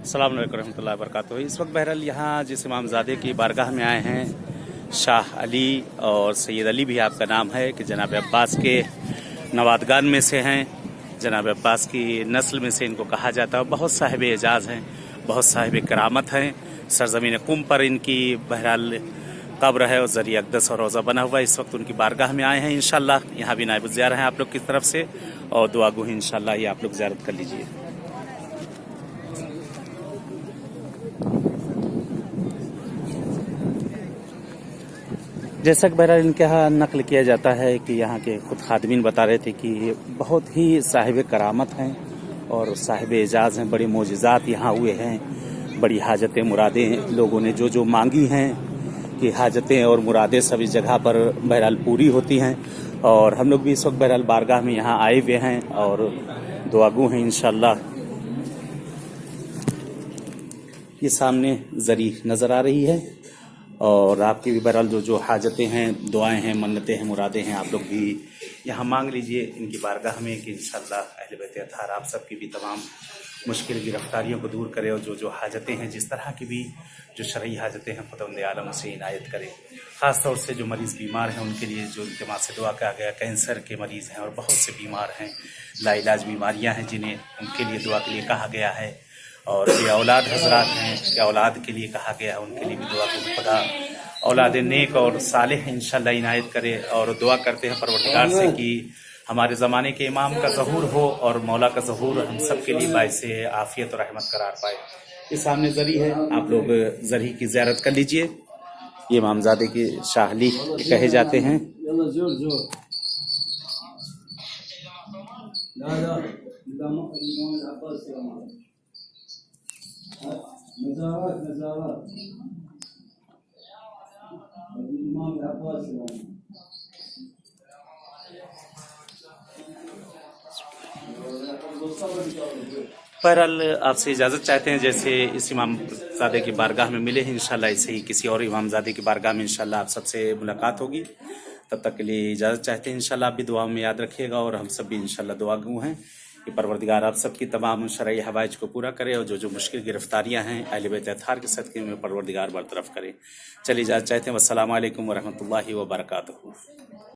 अस्सलाम वालेकुम रहमतुल्लाहि व बरकातुहू। इस वक्त बहरहाल यहाँ जिस इमामजादे की बारगाह में आए हैं, शाह अली और सैयद अली भी आपका नाम है कि जनाब अब्बास के नवादगान में से हैं, जनाब अब्बास की नस्ल में से इनको कहा जाता है। बहुत साहिब एजाज़ हैं, बहुत साहिब करामत हैं। सरज़मीन कुम पर इनकी बहरहाल कब्र है और ज़री अक़दस और रोज़ा बना हुआ है। इस वक्त उनकी बारगाह में आए हैं। इंशाअल्लाह यहाँ भी नायब ज़ियारत हैं आप लोग की तरफ से और दुआ गो इंशाअल्लाह ये आप लोग ज़ियारत कर लीजिए। जैसा कि बहरहाल इनके यहाँ नकल किया जाता है कि यहाँ के खुद खादमीन बता रहे थे कि बहुत ही साहिब करामत हैं और साहिब एजाज़ हैं। बड़ी मोजिज़ात यहाँ हुए हैं, बड़ी हाजतें मुरादें लोगों ने जो मांगी हैं कि हाजतें और मुरादें सब इस जगह पर बहरहाल पूरी होती हैं। और हम लोग भी इस वक्त बहरहाल बारगाह में यहाँ आए हुए हैं और दुआगू हैं इंशाअल्लाह। ये सामने ज़री नज़र आ रही है और आपकी भी बहरहाल जो हाजतें हैं, दुआएं हैं, मन्नतें हैं, मुरादें हैं, आप लोग भी यहाँ मांग लीजिए इनकी बारगाह में कि इंशाअल्लाह अहले बैत अतहार आप सबकी भी तमाम मुश्किल गिरफ्तारियों को दूर करे और जो हाजतें हैं, जिस तरह की भी जो शरई हाजतें हैं, खुदावंद आलम से इनायत करे। ख़ास तौर से जो मरीज़ बीमार हैं उनके लिए जो इल्तिमास से दुआ कहा गया, कैंसर के मरीज़ हैं और बहुत से बीमार हैं, लाइलाज बीमारियाँ हैं जिन्हें उनके लिए दुआ के लिए कहा गया है। और ये औलाद हजरात हैं कि औलाद के लिए कहा गया है, उनके लिए भी दुआ को खुदा औलाद नेक और सालेह इंशाअल्लाह इनायत करे। और दुआ करते हैं परवरदिगार से कि हमारे ज़माने के इमाम का ज़हूर हो और मौला का ज़हूर हम सब के लिए बाइस आफ़ियत और रहमत करार पाए। ये सामने ज़री है, आप लोग ज़री की ज़ियारत कर लीजिए। ये इमामजादे के शाह अली कहे जाते हैं। बहरहाल आपसे इजाज़त चाहते हैं, जैसे इस इमामजादे की बारगाह में मिले हैं इंशाअल्लाह ऐसे ही किसी और इमामजादे की बारगाह में इंशाअल्लाह आप सबसे मुलाकात होगी। तब तक के लिए इजाज़त चाहते हैं। इंशाअल्लाह आप भी दुआ में याद रखिएगा और हम सब भी इंशाअल्लाह दुआगू हैं कि परवरदिगार आप सबकी तमाम शरई हवाइज को पूरा करे और जो मुश्किल गिरफ्तारियाँ हैं अहले बैत अतहार के सदक़े में परवरदिगार बरतरफ करे। चलिए इजाज़त चाहते हैं। वस्सलामु अलैकुम व रहमतुल्लाहि व बरकातुहू।